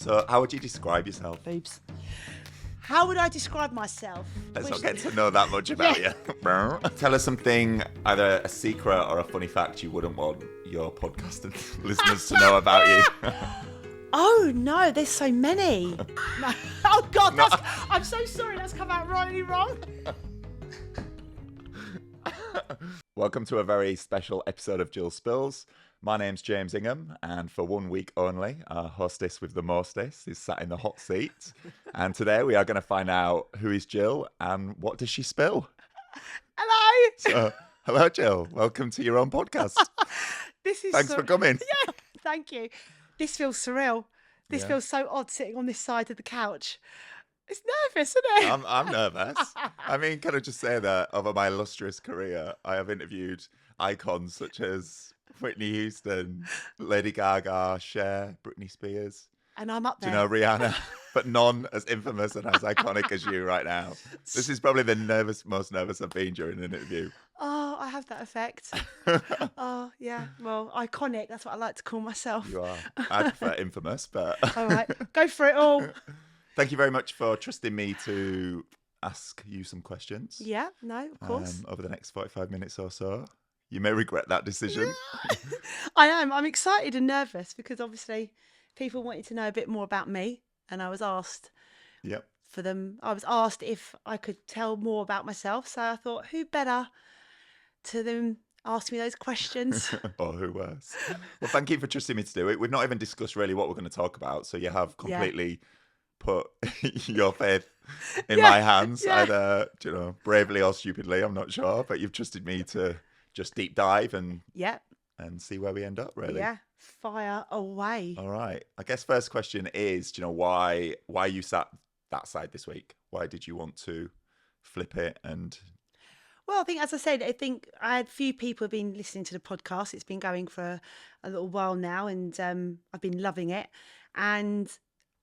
So how would you describe yourself? Boobs. How would I describe myself? Let's not get to know that much about you. Tell us something, either a secret or a funny fact you wouldn't want your podcast listeners to know about you. Oh no, there's so many. No. Oh God, I'm so sorry. That's come out really wrong. Welcome to a very special episode of Jill Spills. My name's James Ingham, and for 1 week only, our hostess with the mostess is sat in the hot seat. And today we are going to find out who is Jill and what does she spill. Hello. So, hello, Jill. Welcome to your own podcast. Thanks for coming. Yeah, thank you. This feels surreal. This feels so odd sitting on this side of the couch. It's nervous, isn't it? I'm nervous. I mean, can I just say that over my illustrious career, I have interviewed icons such as Whitney Houston, Lady Gaga, Cher, Britney Spears. And I'm up there. Do you know Rihanna? But none as infamous and as iconic as you right now. This is probably the most nervous I've been during an interview. Oh, I have that effect. Oh, yeah. Well, iconic. That's what I like to call myself. You are. I prefer infamous, but... All right. Go for it all. Thank you very much for trusting me to ask you some questions. Yeah, no, of course. Over the next 45 minutes or so. You may regret that decision. I am. I'm excited and nervous because obviously people wanted to know a bit more about me, and I was asked for them. I was asked if I could tell more about myself. So I thought, who better to them ask me those questions? Or who worse? Well, thank you for trusting me to do it. We've not even discussed really what we're going to talk about. So you have completely put your faith in my hands, either bravely or stupidly. I'm not sure, but you've trusted me to just deep dive and see where we end up, really. Yeah, fire away. All right. I guess first question is, why you sat that side this week? Why did you want to flip it? And well, I think, as I said, I had a few people have been listening to the podcast. It's been going for a little while now, and I've been loving it. And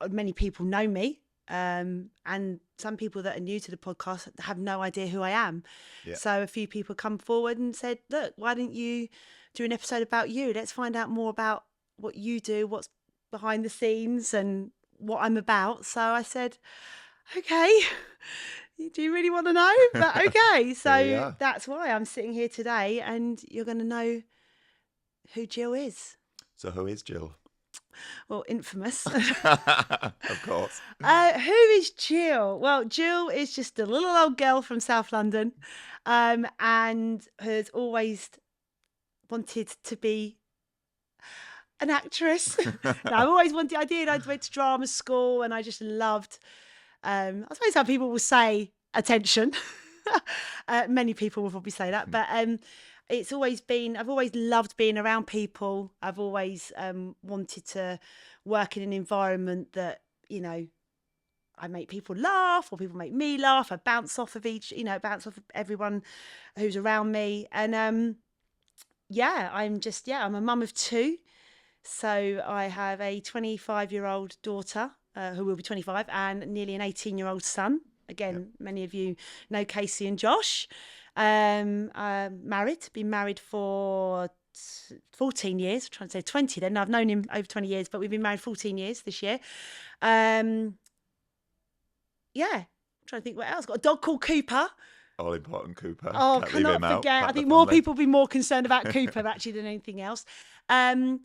many people know me. And some people that are new to the podcast have no idea who I am. Yeah. So a few people come forward and said, look, why don't you do an episode about you? Let's find out more about what you do, what's behind the scenes and what I'm about. So I said, okay, do you really want to know? But okay, so that's why I'm sitting here today, and you're going to know who Jill is. So who is Jill? Well, infamous. Of course. Who is Jill? Well, Jill is just a little old girl from South London, and has always wanted to be an actress. No, I've always wanted. I went to drama school, and I just loved. I suppose how people will say attention. Many people will probably say that, but it's always been, I've always loved being around people. I've always wanted to work in an environment that, I make people laugh or people make me laugh. I bounce off of bounce off of everyone who's around me. And I'm a mum of two. So I have a 25-year-old daughter who will be 25 and nearly an 18-year-old son. Again, many of you know Casey and Josh. Been married for 14 years. I'm trying to say 20 then. No, I've known him over 20 years, but we've been married 14 years this year. I'm trying to think what else. Got a dog called Cooper. All important Cooper. Oh, cannot forget. I think more people will be more concerned about Cooper actually than anything else. I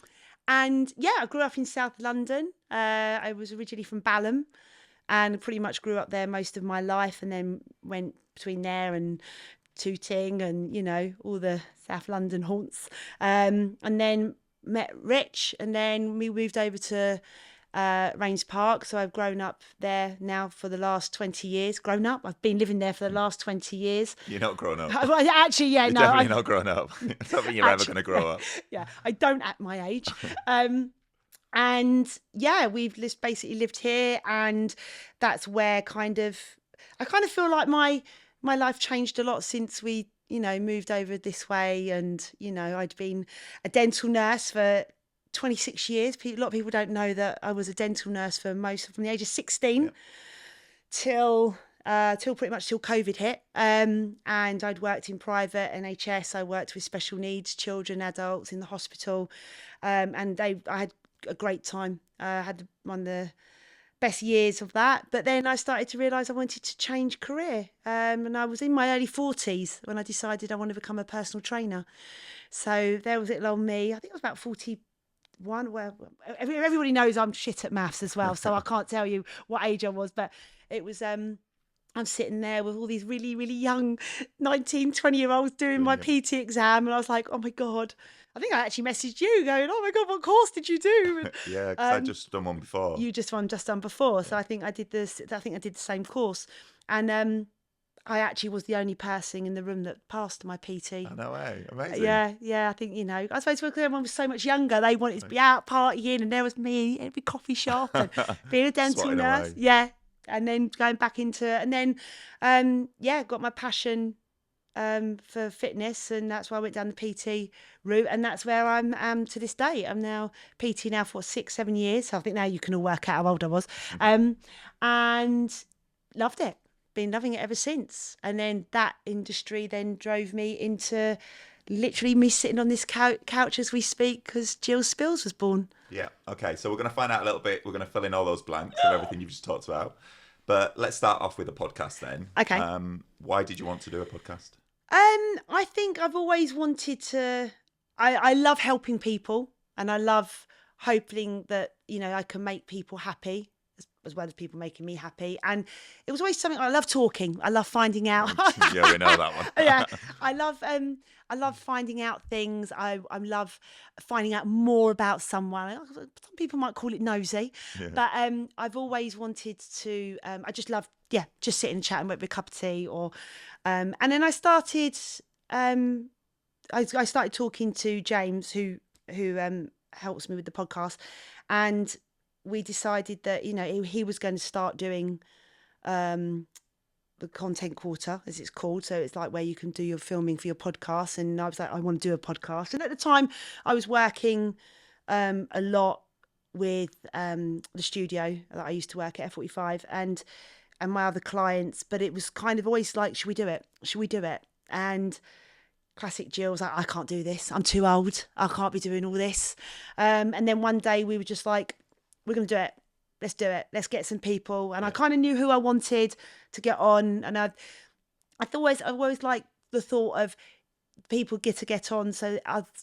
grew up in South London. I was originally from Balham and pretty much grew up there most of my life, and then went between there and Tooting and, all the South London haunts. And then met Rich, and then we moved over to Rains Park. So I've grown up there now for the last 20 years. Grown up? I've been living there for the last 20 years. You're not grown up. Actually, You're definitely not grown up. I don't think you're ever going to grow up. Yeah, I don't at my age. We've basically lived here, and that's where I kind of feel like my life changed a lot since we, moved over this way. And, I'd been a dental nurse for 26 years. A lot of people don't know that I was a dental nurse from the age of 16 till pretty much till COVID hit. And I'd worked in private NHS. I worked with special needs children, adults in the hospital. And I had a great time. I had one of the best years of that. But then I started to realise I wanted to change career. And I was in my early 40s when I decided I wanted to become a personal trainer. So there was little old me. I think I was about 41. Well, everybody knows I'm shit at maths as well, so I can't tell you what age I was. But it was. I'm sitting there with all these really, really young 19, 20-year-olds doing my PT exam. And I was like, oh my God. I think I actually messaged you going, oh my God, what course did you do? And, Yeah, because I just done one before. you just done before. So I think I did this. I think I did the same course. And I actually was the only person in the room that passed my PT. Oh, no way. Amazing. Yeah. I think, I suppose because everyone was so much younger, they wanted to be out partying, and there was me at every coffee shop and being a dental Swatting nurse. away. Yeah. And then going back into, and then, got my passion for fitness, and that's why I went down the PT route, and that's where I'm to this day. I'm now PT now for 6-7 years. So I think now you can all work out how old I was, and loved it. Been loving it ever since. And then that industry then drove me into literally me sitting on this couch as we speak because Jill Spills was born. Yeah. Okay. So we're going to find out a little bit. We're going to fill in all those blanks of everything you've just talked about. But let's start off with a podcast then. Okay. Why did you want to do a podcast? I think I've always wanted to. I love helping people, and I love hoping that I can make people happy as well as people making me happy. And it was always something I love talking. I love finding out. Yeah, we know that one. Yeah, I love finding out things. I love finding out more about someone. Some people might call it nosy, but I've always wanted to. I just love, just sitting and chatting with a cup of tea, or and then I started. I started talking to James, who helps me with the podcast, and we decided that he was going to start doing the content quarter, as it's called. So it's like where you can do your filming for your podcast. And I was like, I want to do a podcast. And at the time I was working a lot with the studio that I used to work at F45 and my other clients, but it was kind of always like, should we do it? And classic Jill was like, I can't do this, I'm too old, I can't be doing all this. And then one day we were just like, we're going to do it. Let's do it. Let's get some people. And I kind of knew who I wanted to get on. And I've always liked the thought of people get on so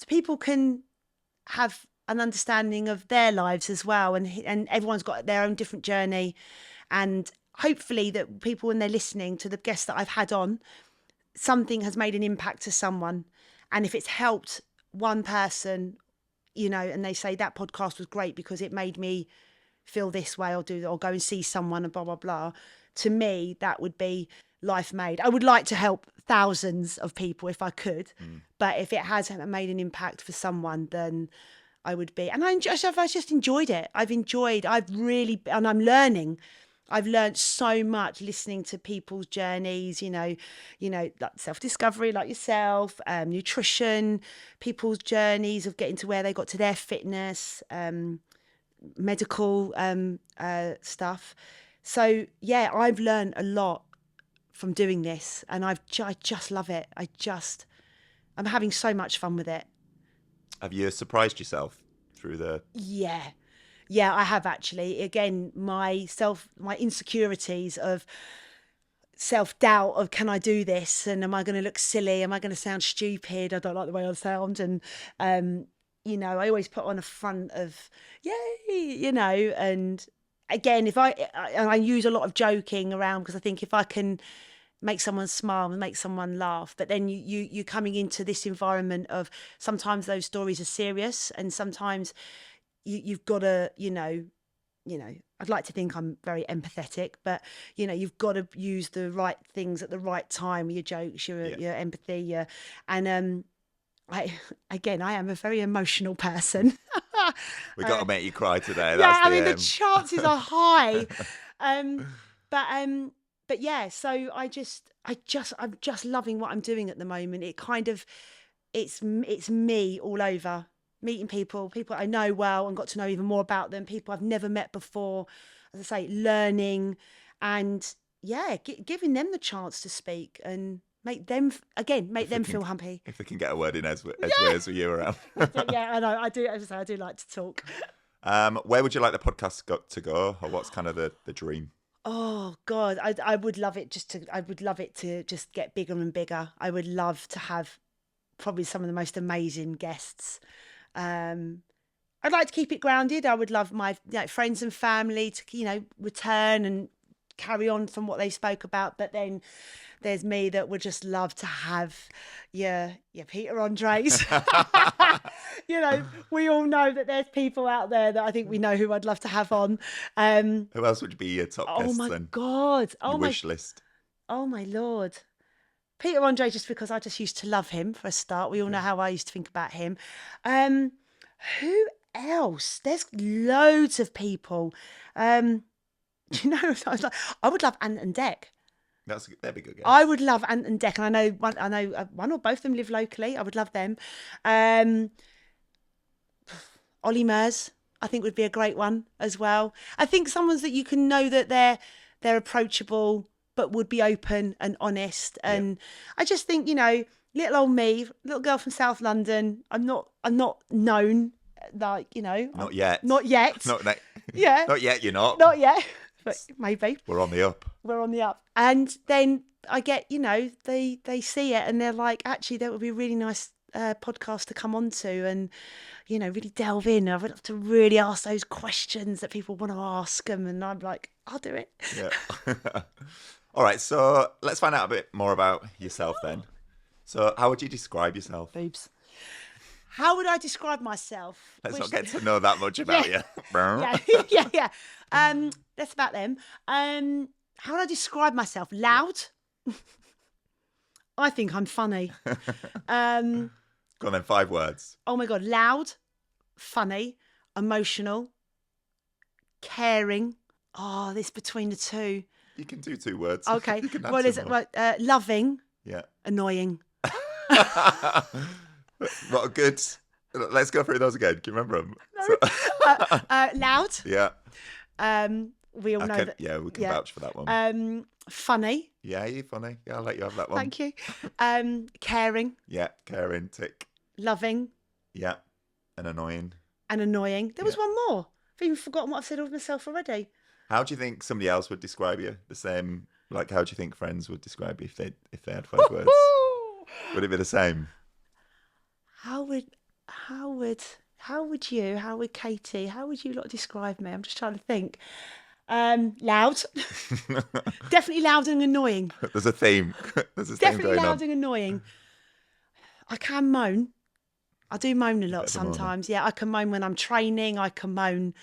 people can have an understanding of their lives as well. And everyone's got their own different journey. And hopefully that people, when they're listening to the guests that I've had on, something has made an impact to someone. And if it's helped one person, and they say that podcast was great because it made me feel this way, or go and see someone and blah, blah, blah. To me, that would be life made. I would like to help thousands of people if I could, but if it has made an impact for someone, then I would be. And I've just enjoyed it. And I'm learning. I've learned so much listening to people's journeys, like self-discovery, like yourself, nutrition, people's journeys of getting to where they got to their fitness, medical stuff. So, I've learned a lot from doing this, and I just love it. I'm having so much fun with it. Have you surprised yourself through the... Yeah, I have actually. Again, my insecurities of self-doubt of, can I do this? And am I going to look silly? Am I going to sound stupid? I don't like the way I sound. And, I always put on a front of, yay, and again, if I use a lot of joking around, because I think if I can make someone smile and make someone laugh, but then you're coming into this environment of sometimes those stories are serious, and sometimes you've got to, I'd like to think I'm very empathetic, but you've got to use the right things at the right time. Your jokes, your empathy, and I am a very emotional person. We got to make you cry today. The chances are high. But yeah, so I'm just loving what I'm doing at the moment. It kind of, it's me all over. Meeting people I know well and got to know even more about them, people I've never met before, as I say, learning and giving them the chance to speak and make them feel happy. If they can get a word in as with you around. Yeah, I know, I do. As I say, I do like to talk. Where would you like the podcast to go, or what's kind of the dream? Oh God, I would love it I would love it to just get bigger and bigger. I would love to have probably some of the most amazing guests. I'd like to keep it grounded. I would love my friends and family to, return and carry on from what they spoke about. But then there's me that would just love to have your Peter Andres. We all know that there's people out there that I think we know who I'd love to have on. Who else would be your top guests my then? God. Your wish list. Oh my Lord. Peter Andre, just because I just used to love him for a start. We all know how I used to think about him. Who else? There's loads of people. I would love Ant and Dec. That'd be good. Guess. I would love Ant and Dec, and I know one or both of them live locally. I would love them. Ollie Murs, I think, would be a great one as well. I think someone's that you can know that they're approachable, but would be open and honest. And I just think, little old me, little girl from South London. I'm not known, Not yet. Not yet. Yeah. Not yet. You're not. Not yet. But maybe. We're on the up. And then I get, they see it and they're like, actually, that would be a really nice podcast to come on to and, really delve in. I would love to really ask those questions that people want to ask them. And I'm like, I'll do it. Yeah. All right. So let's find out a bit more about yourself then. So how would you describe yourself? Boobs. How would I describe myself? Let's not get to know that much about you. Yeah. That's about them. How would I describe myself? Loud. I think I'm funny. Go on then, 5 words. Oh my God. Loud, funny, emotional, caring. Oh, this between the two. You can do 2 words. Okay. What is it? Loving. Yeah. Annoying. What a good... Let's go through those again. Can you remember them? No. Loud. Yeah. We all know that. Yeah, we can vouch for that one. Funny. Yeah, you're funny. Yeah, I'll let you have that one. Thank you. Caring. Yeah, caring, tick. Loving. Yeah, and annoying. There was one more. I've even forgotten what I've said of myself already. How do you think somebody else would describe you? The same, like, how do you think friends would describe you if they had 5 words? Would it be the same? How would Katie, how would you lot describe me? I'm just trying to think. Loud. Definitely loud and annoying. There's a theme. There's a theme Definitely going loud on. and annoying. I can moan. I do moan a lot sometimes. Yeah, I can moan when I'm training. I can moan.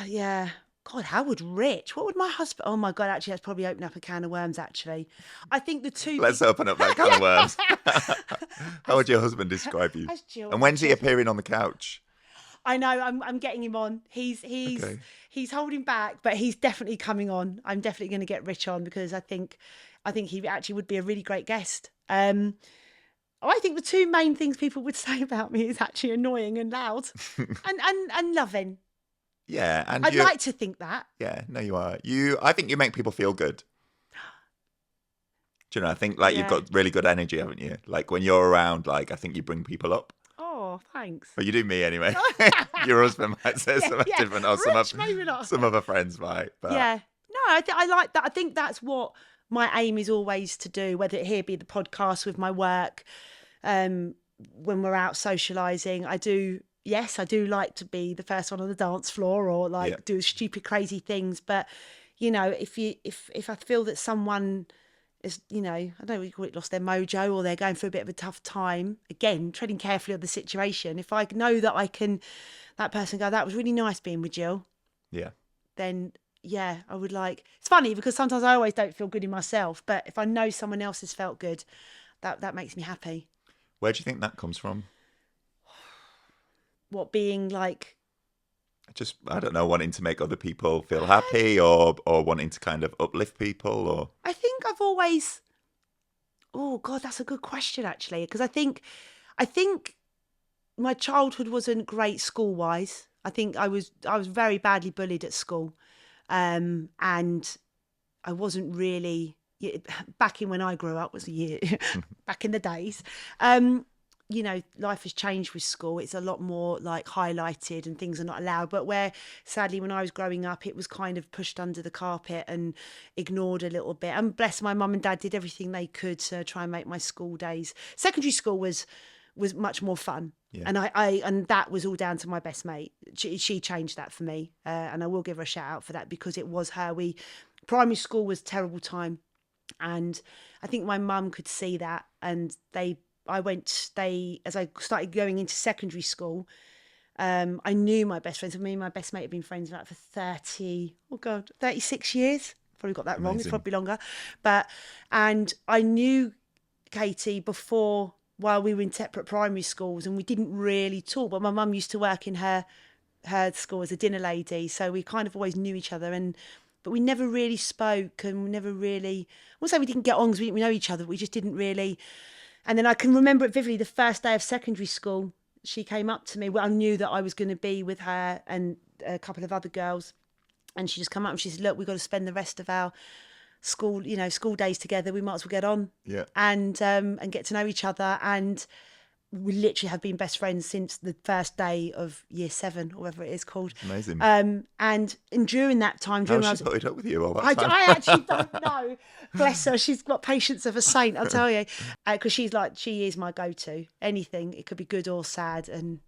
Yeah. God, how would Rich? What would my husband? Oh my God, actually, that's probably opened up a can of worms. Actually, I think the two. Let's open up that can of worms. How would your husband describe you? And when's he appearing on the couch? I know. I'm getting him on. He's holding back, but he's definitely coming on. I'm definitely going to get Rich on because I think he actually would be a really great guest. I think the 2 main things people would say about me is actually annoying and loud, and loving. Yeah, and I'd like to think that. Yeah, no, you are. I think you make people feel good. Do you know? I think you've got really good energy, haven't you? Like when you're around, I think you bring people up. Oh, thanks. But you do me anyway. Your husband might say something different, or maybe not. Some other friends might. But... Yeah, no, I like that. I think that's what my aim is always to do. Whether it here be the podcast with my work, when we're out socialising, I do like to be the first one on the dance floor or do stupid, crazy things. But, if I feel that someone is, I don't know, we call it lost their mojo or they're going through a bit of a tough time, again, treading carefully on the situation. If I know that that person go, that was really nice being with Jill. Yeah. Then, I would it's funny because sometimes I always don't feel good in myself. But if I know someone else has felt good, that makes me happy. Where do you think that comes from? What, being just, I don't know, wanting to make other people feel happy or wanting to kind of uplift people, or I think I've always, oh God, that's a good question actually, because I think my childhood wasn't great school wise. I think I was very badly bullied at school, and I wasn't really, back in when I grew up was a year back in the days. you know, life has changed with school. It's a lot more like highlighted and things are not allowed. But where sadly when I was growing up, it was kind of pushed under the carpet and ignored a little bit. And bless my mum and dad did everything they could to try and make my school days. Secondary school was much more fun. Yeah. And and that was all down to my best mate. She changed that for me. And I will give her a shout out for that, because it was her. Primary school was a terrible time. And I think my mum could see that. And as I started going into secondary school, I knew my best friends. Me and my best mate had been friends like for 36 years. Probably got that wrong. It's probably longer. And I knew Katie before, while we were in separate primary schools, and we didn't really talk. But my mum used to work in her school as a dinner lady, so we kind of always knew each other. But we never really spoke, and we never really. I won't say we didn't get on because we didn't know each other, but we just didn't really. And then I can remember it vividly. The first day of secondary school, she came up to me. Well, I knew that I was going to be with her and a couple of other girls, and she just come up and she said, "Look, we've got to spend the rest of our school days together. We might as well get on, and get to know each other." And we literally have been best friends since the first day of year 7, or whatever it is called. Amazing. And during that time, How has she put it up with you all that time? I actually don't know. Bless her. She's got patience of a saint, I'll tell you. Because she is my go-to. Anything, it could be good or sad. And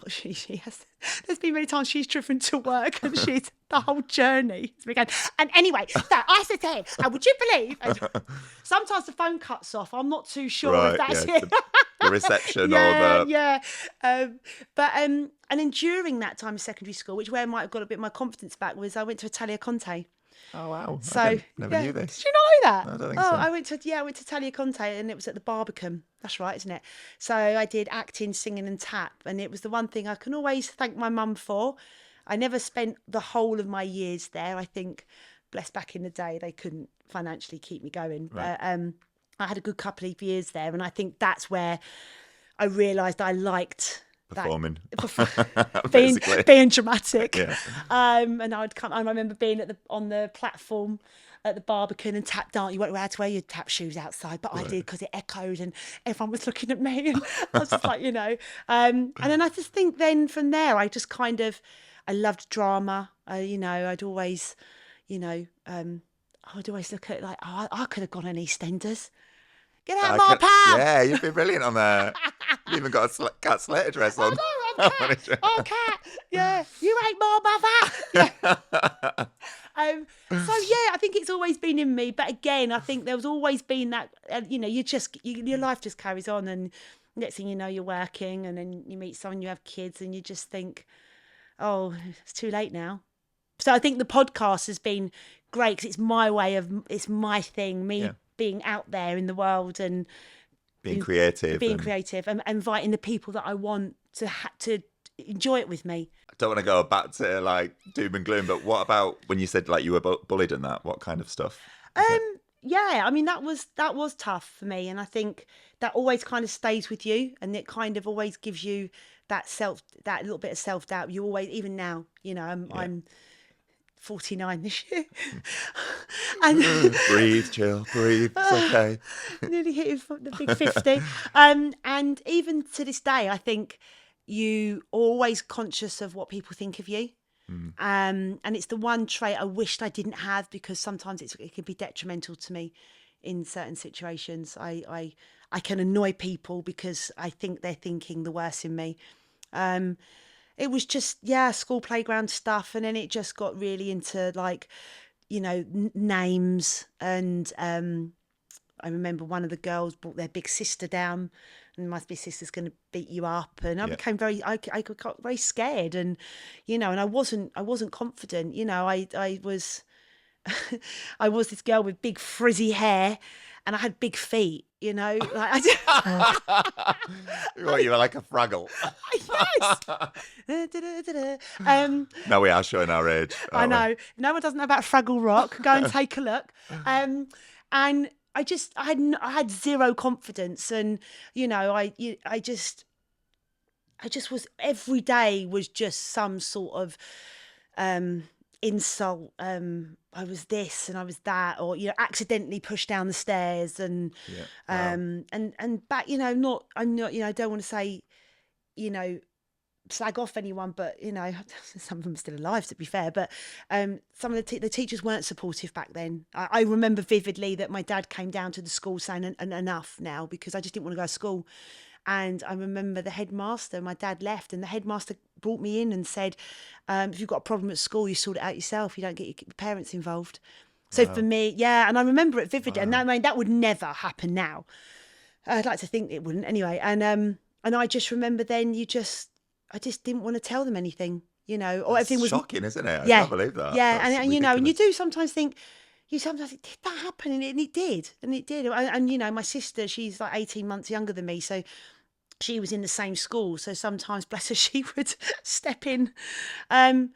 she has. There's been many times she's driven to work and she's the whole journey. And anyway, so I said to him, would you believe? Sometimes the phone cuts off. I'm not too sure if that's it. The reception or the and then during that time of secondary school, where I might have got a bit of my confidence back, was I went to Italia Conte. Oh wow! So I never knew this. Did you not know that? No, I don't think so. I went to Italia Conte, and it was at the Barbican. That's right, isn't it? So I did acting, singing, and tap, and it was the one thing I can always thank my mum for. I never spent the whole of my years there. I think, bless, back in the day, they couldn't financially keep me going. Right. But I had a good couple of years there, and I think that's where I realised I liked performing, being dramatic. Yeah. And I remember being on the platform at the Barbican and tap dance. You weren't allowed to wear your tap shoes outside, but I did because it echoed and everyone was looking at me, and I was just like, And then I just think then from there, I just kind of, I loved drama. I'd always, look at like, I could have gone on EastEnders. Get out, more pal! Yeah, you've been brilliant on there. You've even got a Cat Slater dress on. I'm Cat. Oh, Cat. Yeah, you ain't more mother. Yeah. I think it's always been in me. But again, I think there's always been that, your life just carries on, and next thing you know, you're working, and then you meet someone, you have kids, and you just think, oh, it's too late now. So I think the podcast has been great because it's my thing, being out there in the world and being creative and inviting the people that I want to enjoy it with me. I don't want to go back to like doom and gloom, but what about when you said like you were bullied and that? What kind of stuff? Yeah, I mean that was tough for me, and I think that always kind of stays with you, and it kind of always gives you that little bit of self-doubt. You always, even now, I'm 49 this year. And breathe, chill, breathe. It's okay. Nearly hit the big 50. And even to this day, I think you are always conscious of what people think of you. And it's the one trait I wished I didn't have, because sometimes it can be detrimental to me in certain situations. I can annoy people because I think they're thinking the worst in me. It was just, school playground stuff. And then it just got really into like, names. And I remember one of the girls brought their big sister down, and my big sister's going to beat you up. And I became I got very scared, and, and I wasn't confident. I was, I was this girl with big frizzy hair, and I had big feet. Like you were like a Fraggle. Yes. Now we are showing our age. I know. No one doesn't know about Fraggle Rock. Go and take a look. And I had zero confidence, and I just was, every day was just some sort of insult, I was this and I was that, or accidentally pushed down the stairs, and Yeah. Wow. and back, I'm not, I don't want to say, you know slag off anyone, but some of them are still alive, to be fair, but some of the teachers weren't supportive back then. I remember vividly that my dad came down to the school saying, enough now, because I just didn't want to go to school. And I remember the headmaster, my dad left, and the headmaster brought me in and said, if you've got a problem at school, you sort it out yourself, you don't get your parents involved. So for Wow. me, yeah, and I remember it vividly, and Wow. that would never happen now. I'd like to think it wouldn't anyway. And I just remember then I just didn't want to tell them anything, or That's everything was, shocking, isn't it? I yeah, can't believe that. yeah. That's And you ridiculous. do sometimes think, did that happen? And it did. And it did. And my sister, she's like 18 months younger than me. So she was in the same school. So sometimes, bless her, she would step in. Um,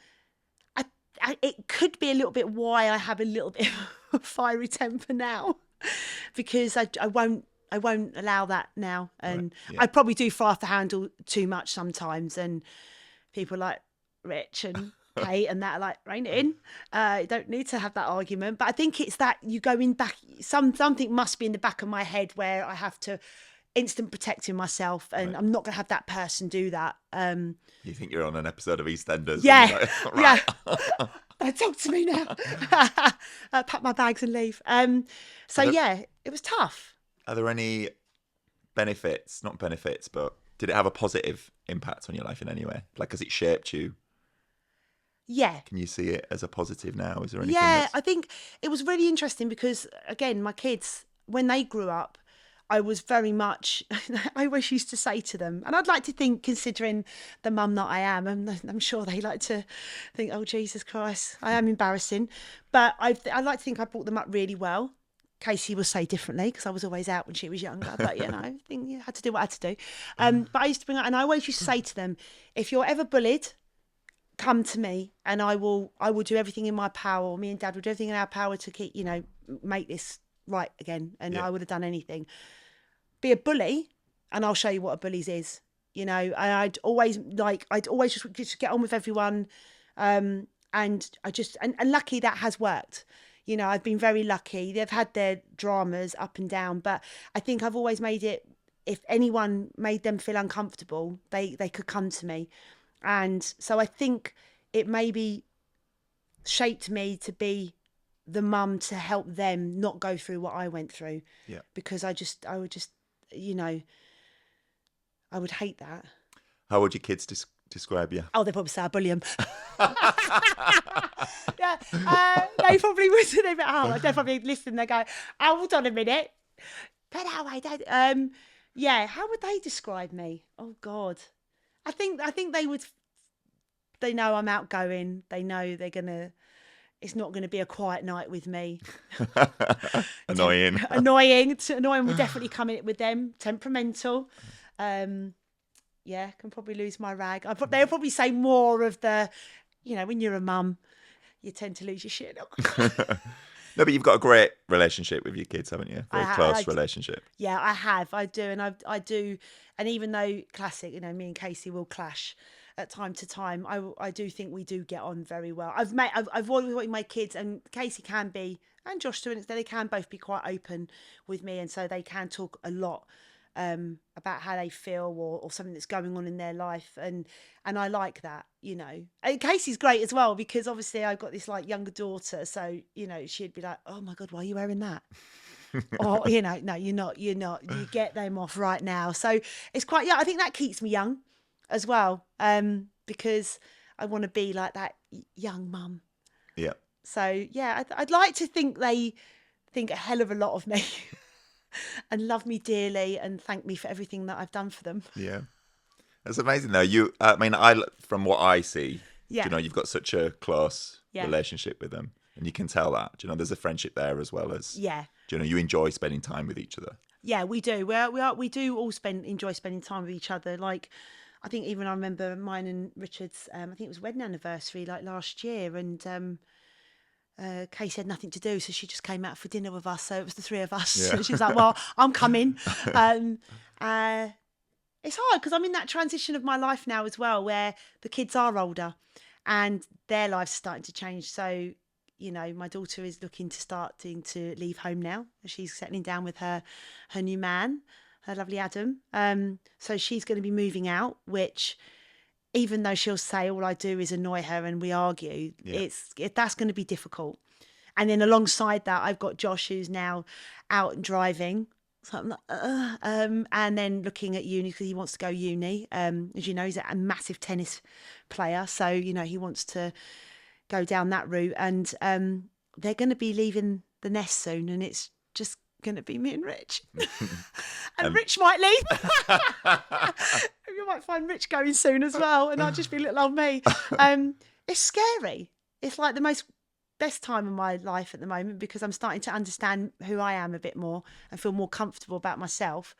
it could be a little bit why I have a little bit of a fiery temper now, because I won't allow that now, Right. and Yeah. I probably do fly off the handle too much sometimes, and people like Rich and Kate and that are like, rein it in, you don't need to have that argument. But I think it's that you go in back, something must be in the back of my head where I have to instant protecting myself, and Right. I'm not going to have that person do that. You think you're on an episode of EastEnders? And Yeah, you're like, yeah. right. Don't talk to me now. Pack my bags and leave. So Are there, yeah, it was tough. are there any benefits? Not benefits, but did it have a positive impact on your life in any way? Like, has it shaped you? Yeah. Can you see it as a positive now? Is there anything Yeah, that's... I think it was really interesting because, again, my kids, when they grew up, I was very much, I always used to say to them, and I'd like to think, considering the mum that I am, and I'm sure they like to think, oh, Jesus Christ, I am embarrassing. But I like to think I brought them up really well. Casey will say differently because I was always out when she was younger, but I think you had to do what I had to do. But I used to bring up, and I always used to say to them, if you're ever bullied, come to me and I will do everything in my power, or me and Dad would do everything in our power to keep, make this right again. And Yeah. I would have done anything. Be a bully and I'll show you what a bully's is. And I'd always just get on with everyone. And I just, and lucky that has worked. I've been very lucky. They've had their dramas up and down, but I think I've always made it, if anyone made them feel uncomfortable, they could come to me. And so I think it maybe shaped me to be the mum to help them not go through what I went through. Yeah. Because I would just, I would hate that. How would your kids describe you? Oh, they probably say I bully them. Yeah, they probably would. They probably listen. They go, oh, hold on a minute. But how I did. Yeah, how would they describe me? Oh God. I think they would. They know I'm outgoing. They know it's not gonna be a quiet night with me. Annoying. Annoying will definitely come in with them. Temperamental. Yeah, can probably lose my rag. They'll probably say more of the, when you're a mum, you tend to lose your shit. No, but you've got a great relationship with your kids, haven't you? Very close relationship. Yeah, I have. I do, and I do. And even though classic, me and Casey will clash at time to time, I do think we do get on very well. I've always wanted my kids, and Casey can be, and Josh to an extent, they can both be quite open with me, and so they can talk a lot about how they feel or something that's going on in their life, and I like that, And Casey's great as well because obviously I've got this like younger daughter, so she'd be like, oh my God, why are you wearing that? Or no, you're not, you get them off right now. So it's quite, I think that keeps me young as well, because I want to be like that young mum. Yeah. So yeah, I'd like to think they think a hell of a lot of me and love me dearly and thank me for everything that I've done for them. Yeah. That's amazing though. From what I see, Yeah. you've got such a close Yeah. relationship with them, and you can tell that, there's a friendship there as well as, Yeah. you enjoy spending time with each other. Yeah, we do. We do all enjoy spending time with each other. Like, I think even I remember mine and Richard's, I think it was wedding anniversary like last year, and Casey had nothing to do, so she just came out for dinner with us. So it was the three of us. Yeah. She was like, well, I'm coming. It's hard because I'm in that transition of my life now as well, where the kids are older. and their lives are starting to change. So, you know, my daughter is looking to starting to leave home now. She's settling down with her new man, her lovely Adam. So she's going to be moving out, which, even though she'll say all I do is annoy her and we argue, Yeah. that's going to be difficult. And then alongside that, I've got Josh, who's now out and driving. So I'm like, and then looking at uni because he wants to go uni. As you know, he's a massive tennis player, so you know he wants to go down that route. And they're going to be leaving the nest soon, and it's just going to be me and Rich. And Rich might leave. You might find Rich going soon as well, and I'll just be little old me. It's scary. It's like the best time of my life at the moment because I'm starting to understand who I am a bit more and feel more comfortable about myself.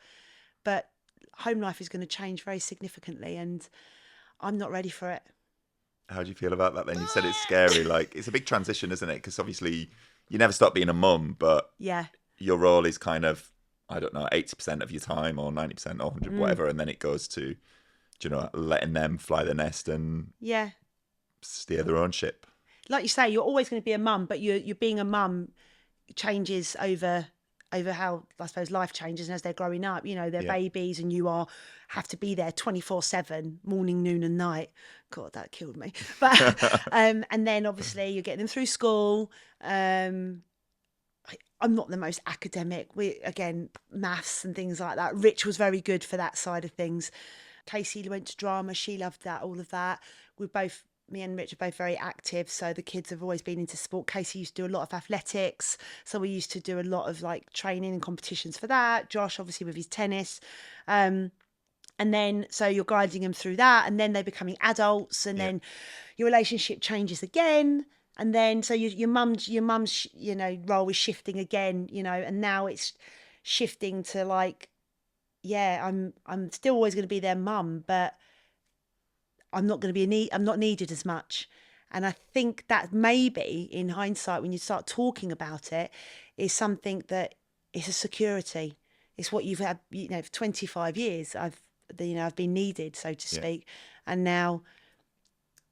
But home life is going to change very significantly, and I'm not ready for it. How do you feel about that then? You said it's scary. Like, it's a big transition, isn't it? Because obviously you never stop being a mum, but Yeah. your role is kind of, I don't know, 80% of your time or 90% or 100, whatever. And then it goes to, you know, letting them fly the nest and Yeah. steer their own ship. Like you say, you're always going to be a mum, but you're being a mum changes over how, I suppose, life changes, and as they're growing up, you know, they're babies, and you have to be there 24/7, morning, noon, and night. God, that killed me. But and then obviously you're getting them through school. I'm not the most academic. Again, maths and things like that. Rich was very good for that side of things. Casey went to drama. She loved that, all of that. Me and Rich are both very active, so the kids have always been into sport. Casey used to do a lot of athletics, so we used to do a lot of like training and competitions for that. Josh, obviously, with his tennis. And then, so you're guiding them through that, and then they're becoming adults, and then your relationship changes again. And then, so your mum's, you know, role is shifting again, you know, and now it's shifting to like, yeah, I'm still always going to be their mum, but I'm not going to be I'm not needed as much. And I think that maybe in hindsight, when you start talking about it, is something that is a security. It's what you've had, you know, for 25 years. I've been needed, so to speak. And now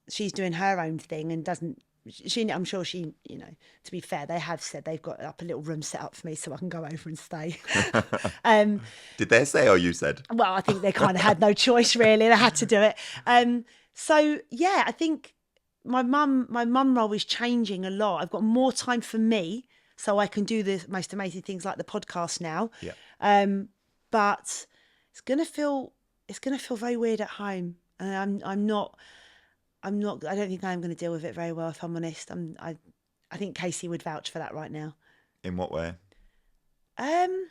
she's doing her own thing and doesn't. I'm sure she, you know, to be fair, they have said they've got up a little room set up for me so I can go over and stay. Did they say or you said? Well, I think they kind of had no choice really. They had to do it. So yeah, I think my mum role is changing a lot. I've got more time for me, so I can do the most amazing things like the podcast now. Yeah. But it's gonna feel very weird at home, and I'm not. I don't think I'm going to deal with it very well, if I'm honest. I think Casey would vouch for that right now. In what way? Well,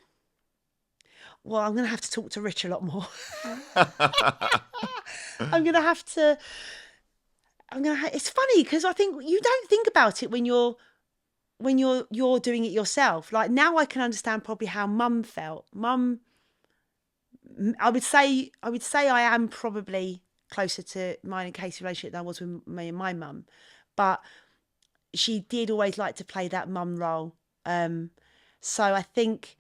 I'm going to have to talk to Rich a lot more. I'm going to have to. It's funny because I think you don't think about it when you're doing it yourself. Like now, I can understand probably how Mum felt. Mum, I would say I am probably closer to mine and Casey's relationship than I was with me and my mum, but she did always like to play that mum role. So I think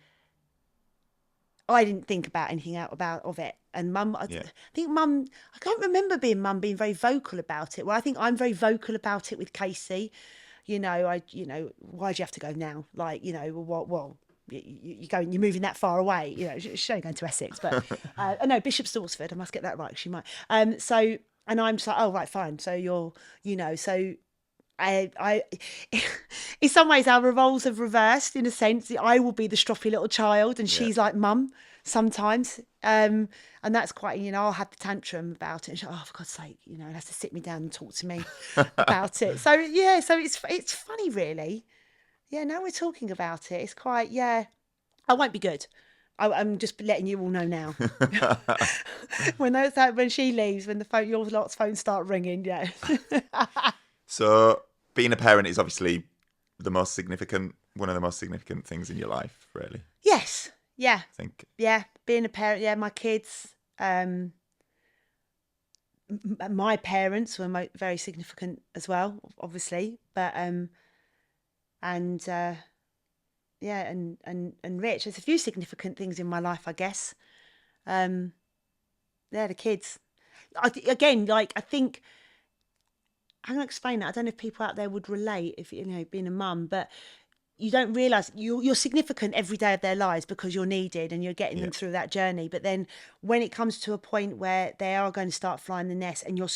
I didn't think about anything of it. And mum, I think mum, I can't remember mum being very vocal about it. Well, I think I'm very vocal about it with Casey. You know, why do you have to go now? Like, you know, well, you're moving that far away. You know, she's only going to Essex, but no, Bishop Stortford. I must get that right. She might. So, and I'm just like, oh right, fine. So you're, you know, so I, in some ways, our roles have reversed in a sense. I will be the stroppy little child, and she's like mum sometimes. And that's quite, you know, I'll have the tantrum about it. And she's like, oh, for God's sake, you know, and has to sit me down and talk to me about it. So yeah, so it's funny, really. Yeah, now we're talking about it. It's quite, I won't be good. I'm just letting you all know now. When she leaves, when your lot's phones start ringing, yeah. So being a parent is obviously one of the most significant things in your life, really. Yes. Yeah. I think. Yeah, being a parent. Yeah, my kids. My parents were very significant as well, obviously, but yeah, and Rich. There's a few significant things in my life, I guess. The kids. I think how can I explain that? I don't know if people out there would relate, if you know, being a mum, but you don't realise you're significant every day of their lives because you're needed and you're getting Yeah. them through that journey. But then when it comes to a point where they are going to start flying the nest and you're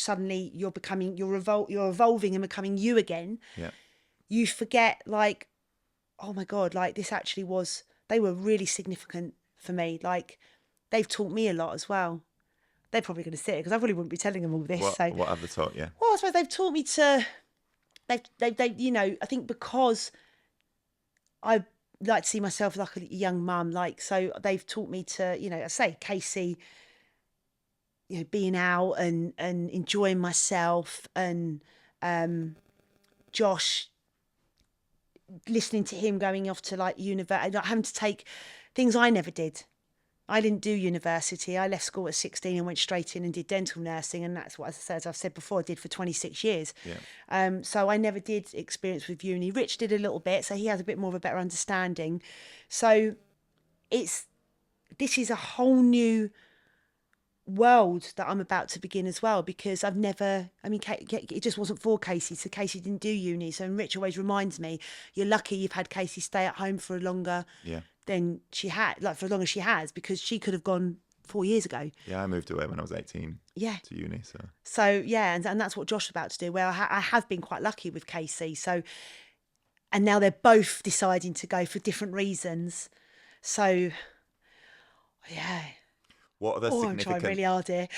evolving and becoming you again, Yeah. you forget, like, oh my God, like this actually was, they were really significant for me. Like, they've taught me a lot as well. They're probably going to sit because I probably wouldn't be telling them all this. So, What have they taught you? well, I suppose they've taught me to, they you know, I think because I like to see myself like a young mum, like, so they've taught me to, you know, I say Casey, you know, being out and enjoying myself, and Josh, listening to him going off to like university, like having to take things I never did. I didn't do university. I left school at 16 and went straight in and did dental nursing, and that's what, as I've said before, I did for 26 years. Yeah. So I never did experience with uni. Rich did a little bit, so he has a bit more of a better understanding. So this is a whole new world that I'm about to begin as well, because I've never, I mean, it just wasn't for Casey. So Casey didn't do uni. So Rich always reminds me, you're lucky you've had Casey stay at home for longer Yeah. than she had, like for as long as she has, because she could have gone 4 years ago. Yeah, I moved away when I was 18 Yeah. to uni. So yeah, and that's what Josh's about to do, where I have been quite lucky with Casey. So, and now they're both deciding to go for different reasons. So, yeah. What are the I'm trying really hard here.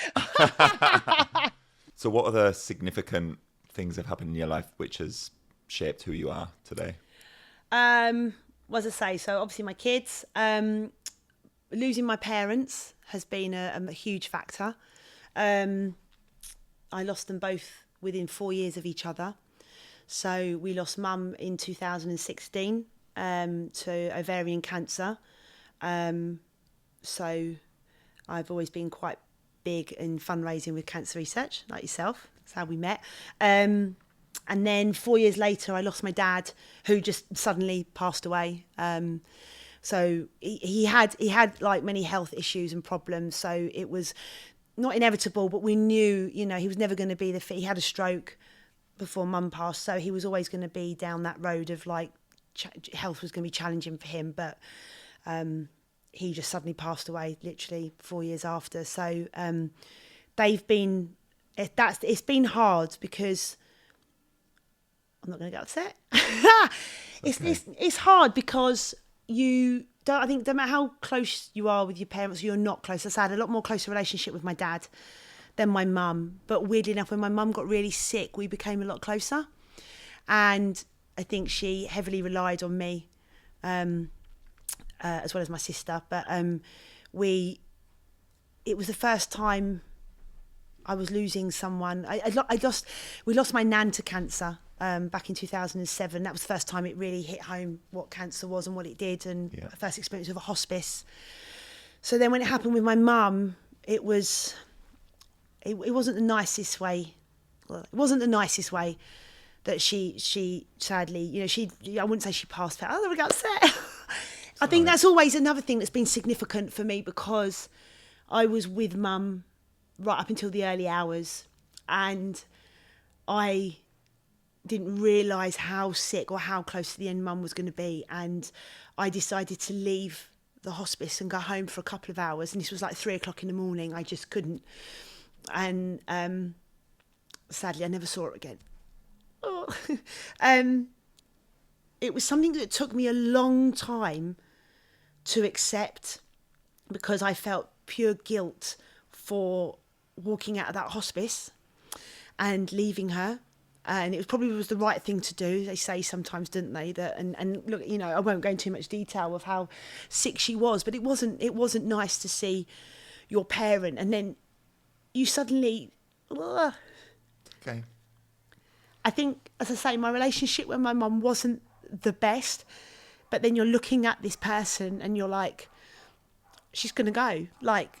So what are the significant things that have happened in your life which has shaped who you are today? What as I say, so obviously my kids, losing my parents has been a huge factor. I lost them both within 4 years of each other. So we lost mum in 2016 to ovarian cancer. So I've always been quite big in fundraising with cancer research, like yourself. That's how we met. And then 4 years later, I lost my dad, who just suddenly passed away. So he had like many health issues and problems. So it was not inevitable, but we knew, you know, he was never going to be he had a stroke before mum passed. So he was always going to be down that road of like health was going to be challenging for him. But he just suddenly passed away literally 4 years after. So it's been hard because I'm not going to get upset. It's hard because you don't, I think no matter how close you are with your parents, you're not close. I had a lot more closer relationship with my dad than my mum. But weirdly enough, when my mum got really sick, we became a lot closer. And I think she heavily relied on me, as well as my sister. But it was the first time I was losing someone. We lost my nan to cancer back in 2007. That was the first time it really hit home what cancer was and what it did, and first experience of a hospice. So then when it happened with my mum, it wasn't the nicest way. Well, it wasn't the nicest way that she sadly, you know, I wouldn't say she passed out. I would get upset. I think that's always another thing that's been significant for me, because I was with mum right up until the early hours, and I didn't realise how sick or how close to the end mum was going to be, and I decided to leave the hospice and go home for a couple of hours, and this was like 3:00 in the morning. I just couldn't, and sadly I never saw her again. It was something that took me a long time to accept, because I felt pure guilt for walking out of that hospice and leaving her. And it probably was the right thing to do. They say sometimes, didn't they? That and look, you know, I won't go into too much detail of how sick she was, but it wasn't nice to see your parent and then you suddenly. Okay. I think, as I say, my relationship with my mum wasn't the best, but then you're looking at this person and you're like, she's gonna go. Like,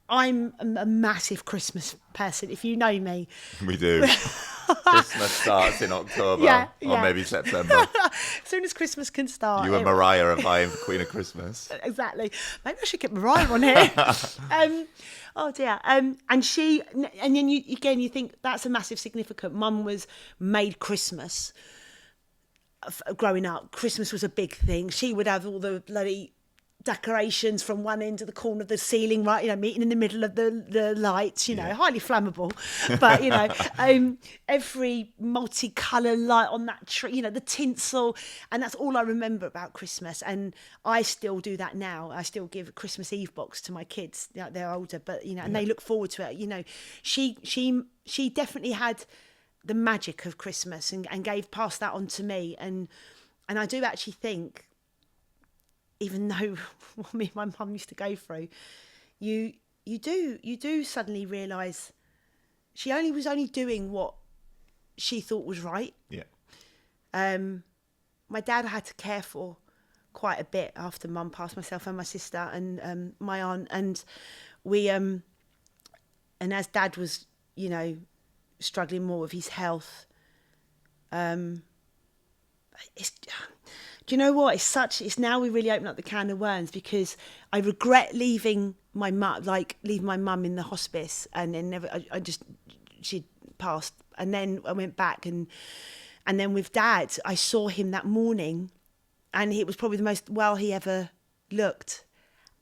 I'm a massive Christmas person. If you know me, We do. Christmas starts in October Yeah, or yeah. maybe September. As soon as Christmas can start. You and Mariah are vying for Queen of Christmas. Exactly. Maybe I should get Mariah on here. Oh dear. And then you think that's a massive significant. Mum was made Christmas. Growing up, Christmas was a big thing. She would have all the bloody decorations from one end to the corner of the ceiling, right? Meeting in the middle of the lights. Highly flammable, but every multicolour light on that tree. The tinsel, and that's all I remember about Christmas. And I still do that now. I still give a Christmas Eve box to my kids. They're older, but and they look forward to it. She definitely had the magic of Christmas and passed that on to me. And I do actually think, even though what me and my mum used to go through, you do suddenly realise she was only doing what she thought was right. Yeah. My dad had to care for quite a bit after Mum passed, myself and my sister and my aunt, and we and as Dad was struggling more with his health, do you know what? It's now we really open up the can of worms, because I regret leaving my mum in the hospice, and then she passed, and then I went back, and then with Dad, I saw him that morning, and it was probably the most well he ever looked,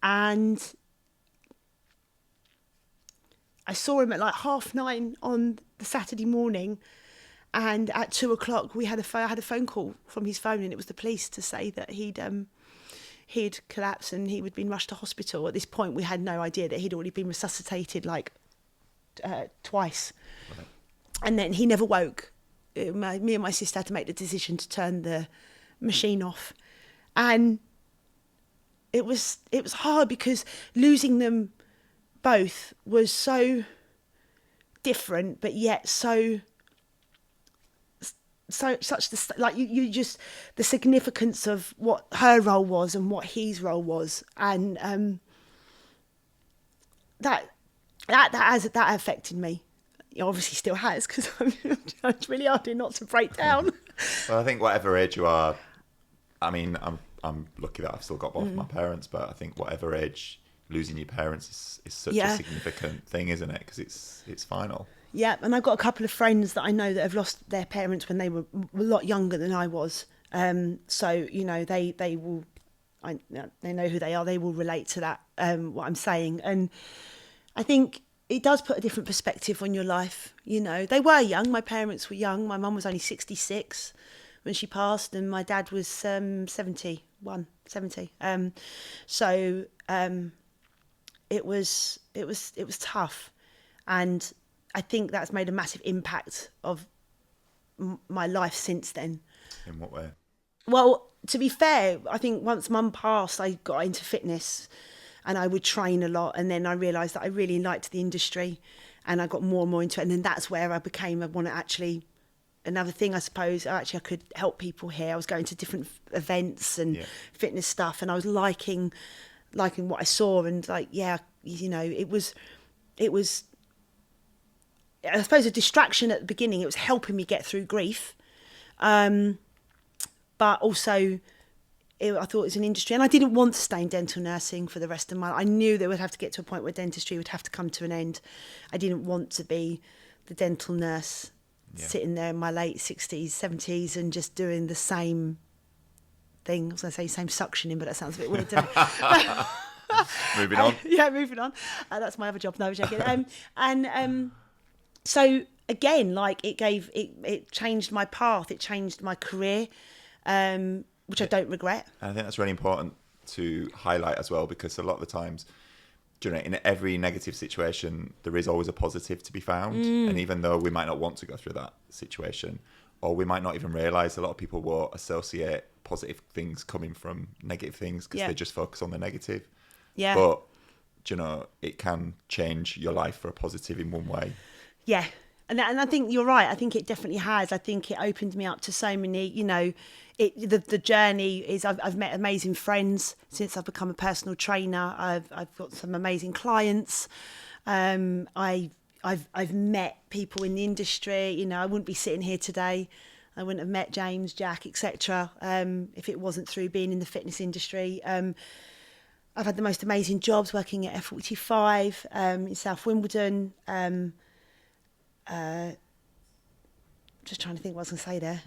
and I saw him at like 9:30 on the Saturday morning. And at 2:00, I had a phone call from his phone, and it was the police to say that he'd collapsed and he had been rushed to hospital. At this point, we had no idea that he'd already been resuscitated twice. Right. And then he never woke. Me and my sister had to make the decision to turn the machine off, and it was hard, because losing them both was so different, but yet the significance of what her role was and what his role was, and that affected me. It obviously still has, because it's really hard not to break down. Well, I think whatever age you are, I mean, I'm lucky that I've still got both my parents, but I think whatever age, losing your parents is such a significant thing, isn't it? Because it's final. Yeah, and I've got a couple of friends that I know that have lost their parents when they were a lot younger than I was. So they will, they know who they are. They will relate to that. What I'm saying, and I think it does put a different perspective on your life. They were young. My parents were young. My mum was only 66 when she passed, and my dad was 70. So it was tough, and I think that's made a massive impact of my life since then. In what way? Well, to be fair, I think once Mum passed, I got into fitness, and I would train a lot, and then I realised that I really liked the industry, and I got more and more into it, and then that's where I want to actually, another thing I suppose, I could help people here. I was going to different events and fitness stuff, and I was liking what I saw, and it was I suppose a distraction at the beginning. It was helping me get through grief, but also I thought it was an industry, and I didn't want to stay in dental nursing for the rest of my life. I knew there would have to get to a point where dentistry would have to come to an end. I didn't want to be the dental nurse sitting there in my late 60s, 70s and just doing the same thing. I was going to say same suctioning, but that sounds a bit weird, doesn't it? Moving on. Moving on. That's my other job. No, I'm joking. So again, it changed my path. It changed my career, which I don't regret. And I think that's really important to highlight as well, because a lot of the times, in every negative situation, there is always a positive to be found. And even though we might not want to go through that situation, or we might not even realise, a lot of people will associate positive things coming from negative things because they just focus on the negative. Yeah. But, it can change your life for a positive in one way. Yeah. And I think you're right. I think it definitely has. I think it opened me up to so many, the journey is I've met amazing friends since I've become a personal trainer. I've got some amazing clients. I I've met people in the industry. You know, I wouldn't be sitting here today. I wouldn't have met James, Jack, etc. If it wasn't through being in the fitness industry. I've had the most amazing jobs working at F45 in South Wimbledon. Just trying to think what I was going to say there.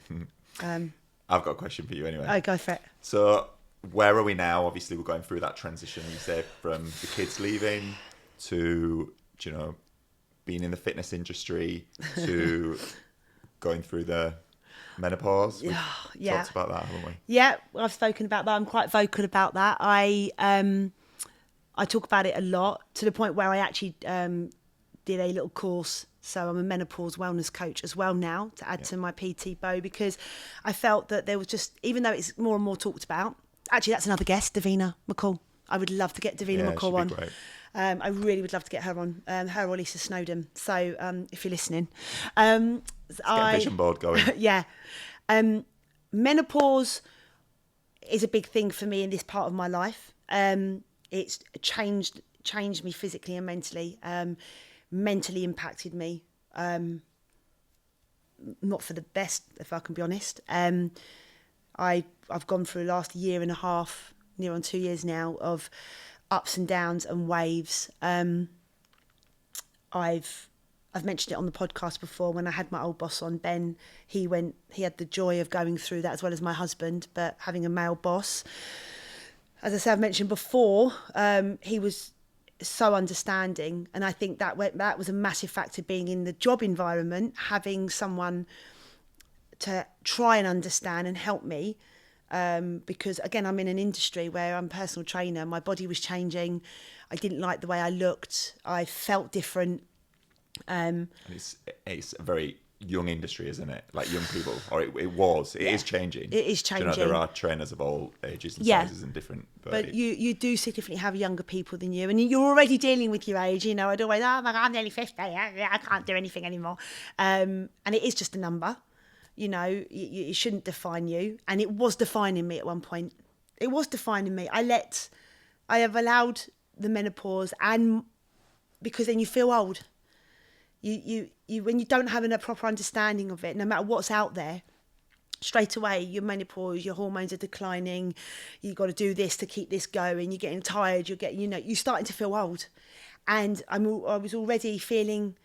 I've got a question for you anyway. Oh, go for it. So where are we now? Obviously, we're going through that transition, you said, from the kids leaving to, you know, being in the fitness industry to going through the menopause. We've talked about that, haven't we? Yeah, I've spoken about that. I'm quite vocal about that. I talk about it a lot, to the point where I actually did a little course. So I'm a menopause wellness coach as well now, to add to my PT bow, because I felt that there was just, even though it's more and more talked about, actually that's another guest, Davina McCall. I would love to get Davina McCall on. Great. I really would love to get her on, her or Lisa Snowden. So if you're listening, Let's get a vision board going. Yeah. Menopause is a big thing for me in this part of my life. It's changed me physically and mentally. Mentally impacted me. Not for the best, if I can be honest. I've gone through the last year and a half, near on 2 years now, of ups and downs and waves. I've mentioned it on the podcast before. When I had my old boss on, Ben, he had the joy of going through that, as well as my husband, but having a male boss. As I said, I've mentioned before, he was so understanding, and I think that was a massive factor, being in the job environment, having someone to try and understand and help me, because again, I'm in an industry where I'm a personal trainer. My body was changing. I didn't like the way I looked. I felt different. And it's a very young industry, isn't it? Like young people, or it is changing. It is changing. You know, there are trainers of all ages and sizes and different. But you do significantly have younger people than you, and you're already dealing with your age. You know, I'd always, oh my God, I'm nearly 50. I can't do anything anymore. And it is just a number. You know, it shouldn't define you. And it was defining me at one point. It was defining me. I have allowed the menopause, and because then you feel old. You when you don't have a proper understanding of it, no matter what's out there, straight away your menopause, your hormones are declining. You've got to do this to keep this going. You're getting tired. You're starting to feel old, and I was already feeling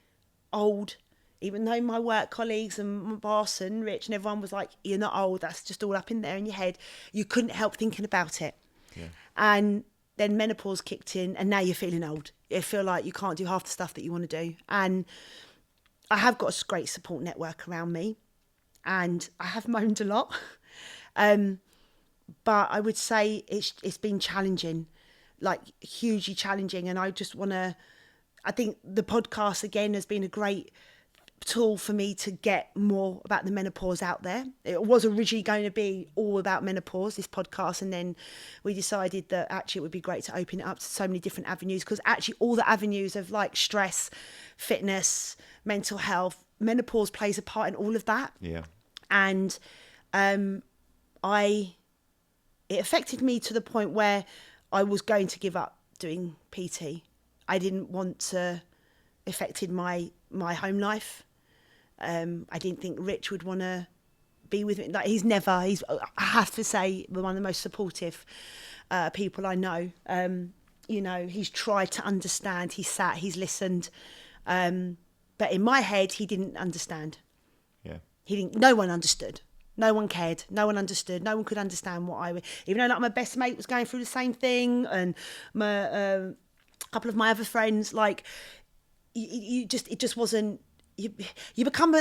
old, even though my work colleagues and my boss and Rich and everyone was like, "You're not old. That's just all up in there in your head." You couldn't help thinking about it, and then menopause kicked in, and now you're feeling old. You feel like you can't do half the stuff that you want to do. And I have got a great support network around me, and I have moaned a lot. But I would say it's been challenging, like hugely challenging. And I think the podcast again has been a great tool for me to get more about the menopause out there. It was originally going to be all about menopause, this podcast, and then we decided that actually it would be great to open it up to so many different avenues, because actually all the avenues of like stress, fitness, mental health, menopause plays a part in all of that. Yeah. And it affected me to the point where I was going to give up doing PT. I didn't want to. Affected my home life. I didn't think Rich would want to be with me. Like I have to say, one of the most supportive people I know. You know, he's tried to understand. He's sat. He's listened. But in my head, he didn't understand. Yeah. No one understood. No one cared. No one understood. No one could understand even though like my best mate was going through the same thing, and a couple of my other friends, like. It just wasn't. You become.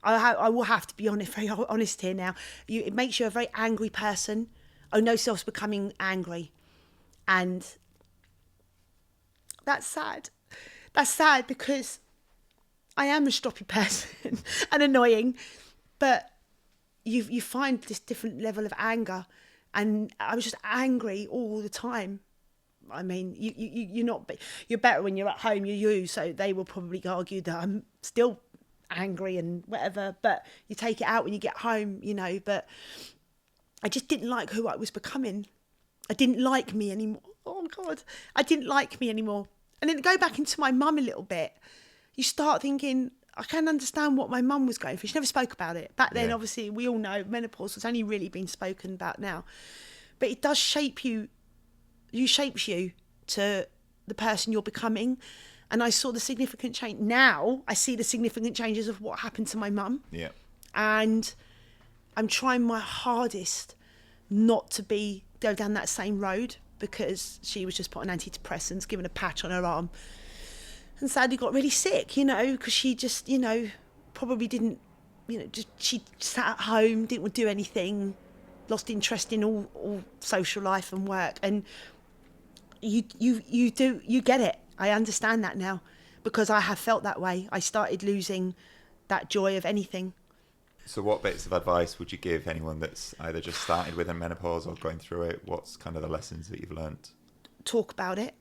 I will have to be honest, very honest here now. It makes you a very angry person. I know self's becoming angry, and that's sad. That's sad because I am a stroppy person and annoying, but you find this different level of anger, and I was just angry all the time. I mean, you're better when you're at home, you're you, so they will probably argue that I'm still angry and whatever, but you take it out when you get home, you know. But I just didn't like who I was becoming. I didn't like me anymore. Oh God, I didn't like me anymore. And then go back into my mum a little bit. you start thinking, I can understand what my mum was going through. She never spoke about it. Back then, obviously, we all know menopause has only really been spoken about now. But it does shape you. You shapes you to the person you're becoming. And I saw the significant change. Now I see the significant changes of what happened to my mum. Yeah. And I'm trying my hardest not to go down that same road, because she was just put on antidepressants, given a patch on her arm, and sadly got really sick, you know, because she just, you know, probably didn't, you know, just she sat at home, didn't want to do anything, lost interest in all social life and work. And you get it. I understand that now, because I have felt that way. I started losing that joy of anything. So what bits of advice would you give anyone that's either just started with a menopause or going through it? What's kind of the lessons that you've learned? Talk about it.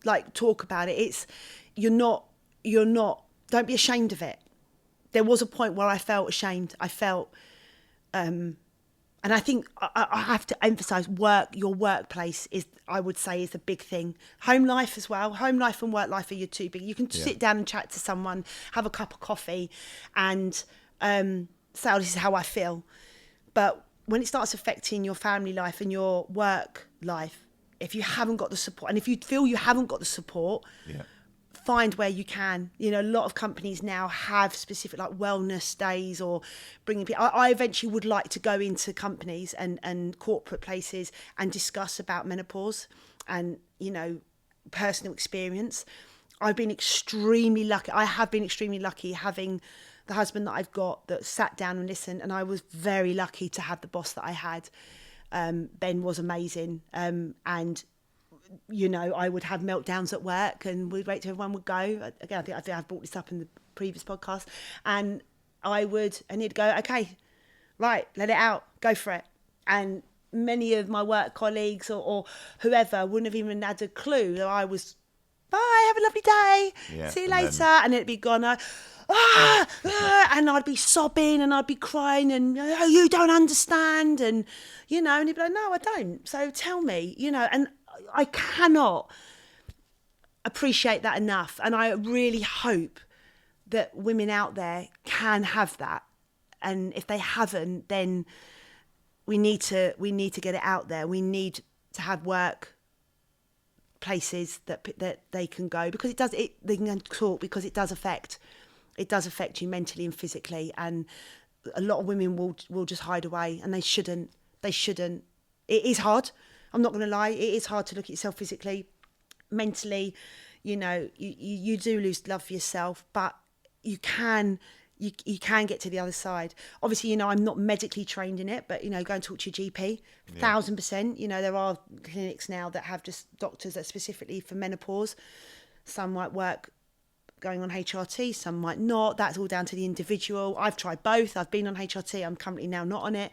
Like, talk about it. It's, you're not, don't be ashamed of it. There was a point where I felt ashamed. I felt, and I think I have to emphasise your workplace is, I would say, is a big thing. Home life as well. Home life and work life are your two big. You can sit down and chat to someone, have a cup of coffee, and say, oh, this is how I feel. But when it starts affecting your family life and your work life, if you haven't got the support, and if you feel you haven't got the support, find where you can. You know, a lot of companies now have specific like wellness days, or bringing people. I eventually would like to go into companies and corporate places and discuss about menopause and, you know, personal experience. I've been extremely lucky. I have been extremely lucky having the husband that I've got that sat down and listened. And I was very lucky to have the boss that I had. Ben was amazing. And, you know, I would have meltdowns at work and we'd wait till everyone would go. Again, I think I've brought this up in the previous podcast. And he'd go, okay, right, let it out, go for it. And many of my work colleagues or whoever wouldn't have even had a clue that I was, bye, have a lovely day, see you later. And it'd be gone, and I'd be sobbing and I'd be crying and, oh, you don't understand. And, you know, and he'd be like, no, I don't. So tell me, you know, and I cannot appreciate that enough. And I really hope that women out there can have that. And if they haven't, then we need to get it out there. We need to have work places that they can go, because they can talk, because it does affect you mentally and physically. And a lot of women will just hide away, and they shouldn't. It is hard. I'm not going to lie. It is hard to look at yourself physically, mentally. You know, you do lose love for yourself, but you can get to the other side. Obviously, you know, I'm not medically trained in it, but, you know, go and talk to your GP, 1,000%. You know, there are clinics now that have just doctors that specifically for menopause. Some might work going on HRT, some might not. That's all down to the individual. I've tried both. I've been on HRT. I'm currently now not on it.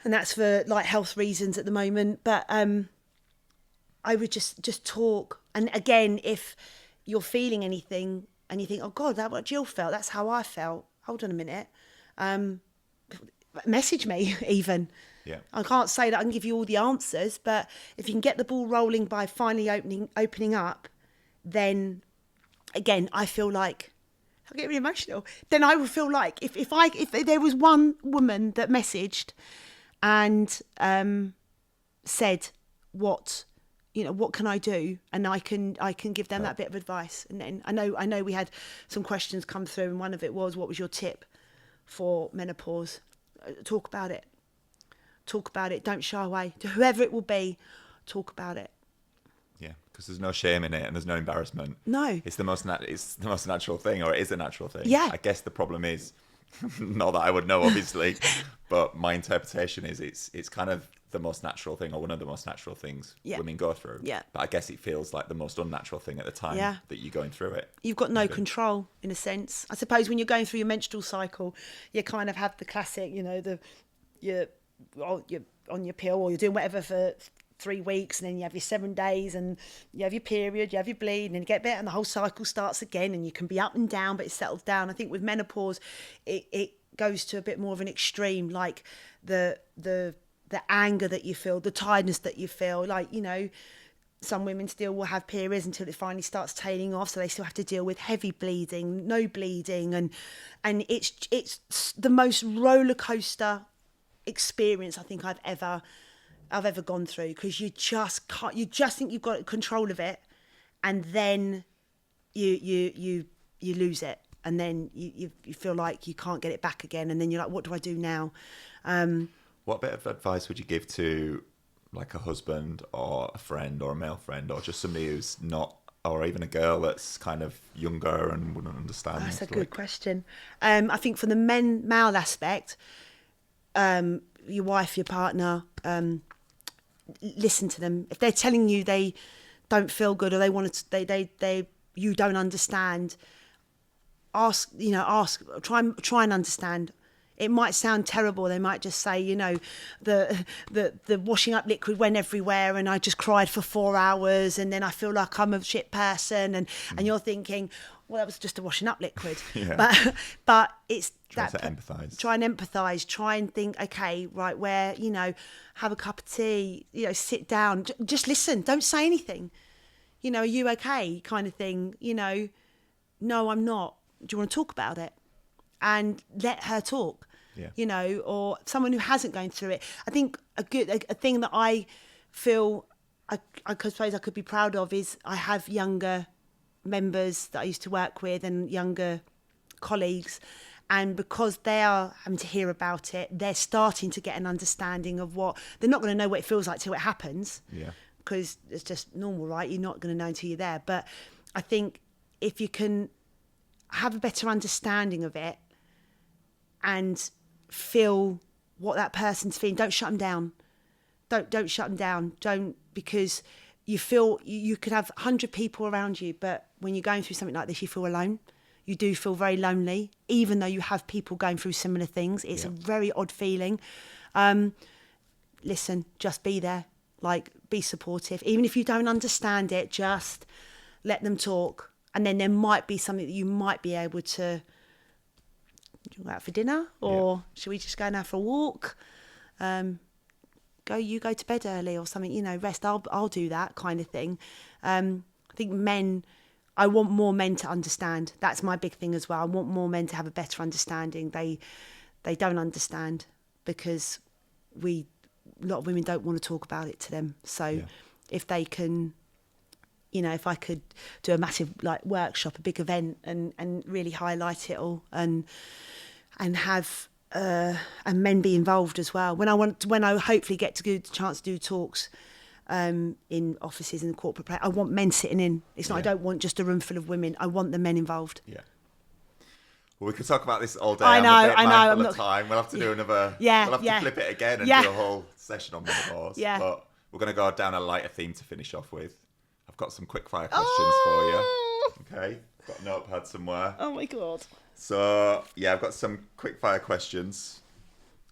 And that's for like health reasons at the moment. But I would just talk. And again, if you're feeling anything and you think, oh God, that's what Jill felt, that's how I felt. Hold on a minute. Message me even. Yeah. I can't say that I can give you all the answers, but if you can get the ball rolling by finally opening up, then again, I feel like, I get really emotional. Then I would feel like if there was one woman that messaged and said, what can I do? And I can give them that bit of advice. And then I know we had some questions come through, and one of it was, what was your tip for menopause? Talk about it. Don't shy away. To whoever it will be, talk about it. Yeah, because there's no shame in it and there's no embarrassment. No. It's the most natural thing, or it is a natural thing. Yeah. I guess the problem is, not that I would know, obviously, but my interpretation is it's kind of the most natural thing, or one of the most natural things women go through. Yeah. But I guess it feels like the most unnatural thing at the time that you're going through it. You've got no control, in a sense. I suppose when you're going through your menstrual cycle, you kind of have the classic, you know, you're on your pill, or you're doing whatever for 3 weeks, and then you have your 7 days, and you have your period, you have your bleed, and then you get better, and the whole cycle starts again, and you can be up and down, but it settles down. I think with menopause, it goes to a bit more of an extreme, like the anger that you feel, the tiredness that you feel, like, you know, some women still will have periods until it finally starts tailing off, so they still have to deal with heavy bleeding, no bleeding, and it's the most roller coaster experience I think I've ever gone through, because you just can't, you just think you've got control of it, and then you lose it, and then you feel like you can't get it back again, and then you're like, what do I do now? What bit of advice would you give to like a husband or a friend or a male friend or just somebody who's not, or even a girl that's kind of younger and wouldn't understand? That's a good question. I think for the male aspect, your wife, your partner, listen to them. If they're telling you they don't feel good, or they want to, they you don't understand, ask, try and understand. It might sound terrible. They might just say, the washing up liquid went everywhere and I just cried for 4 hours and then I feel like I'm a shit person. And you're thinking, well, that was just a washing up liquid. Yeah. But it's try to empathise. Try and empathise. Try and think, okay, right, where, have a cup of tea, sit down, just listen. Don't say anything. Are you okay? Kind of thing. No, I'm not. Do you want to talk about it? And let her talk. Yeah. Or someone who hasn't gone through it. I think a thing that I feel I suppose I could be proud of is I have younger members that I used to work with and younger colleagues, and because they are having to hear about it, they're starting to get an understanding of what they're not going to know what it feels like till it happens. Yeah. Because it's just normal, right? You're not going to know until you're there. But I think if you can have a better understanding of it and feel what that person's feeling, don't shut them down. Don't shut them down. Don't, because you feel you could have 100 people around you, but when you're going through something like this, you feel alone. You do feel very lonely, even though you have people going through similar things. It's a very odd feeling. Listen, just be there. Like, be supportive. Even if you don't understand it, just let them talk. And then there might be something that you might be able to, do you go out for dinner? Or should we just go now for a walk? You go to bed early or something, rest. I'll do that kind of thing. I think I want more men to understand. That's my big thing as well. I want more men to have a better understanding. They don't understand because a lot of women don't want to talk about it to them. So if they can, if I could do a massive workshop, a big event, and really highlight it all, and have and men be involved as well. When I hopefully get to get the chance to do talks in offices and corporate play, I want men sitting in. It's not, I don't want just a room full of women. I want the men involved. Yeah. Well, we could talk about this all day. I know. I'm not time. We'll have to do another. Yeah. We'll have to flip it again and do a whole session on menopause. Yeah. But we're going to go down a lighter theme to finish off with. I've got some quick fire questions for you. Okay. Got a notepad somewhere. Oh my God. So I've got some quick fire questions.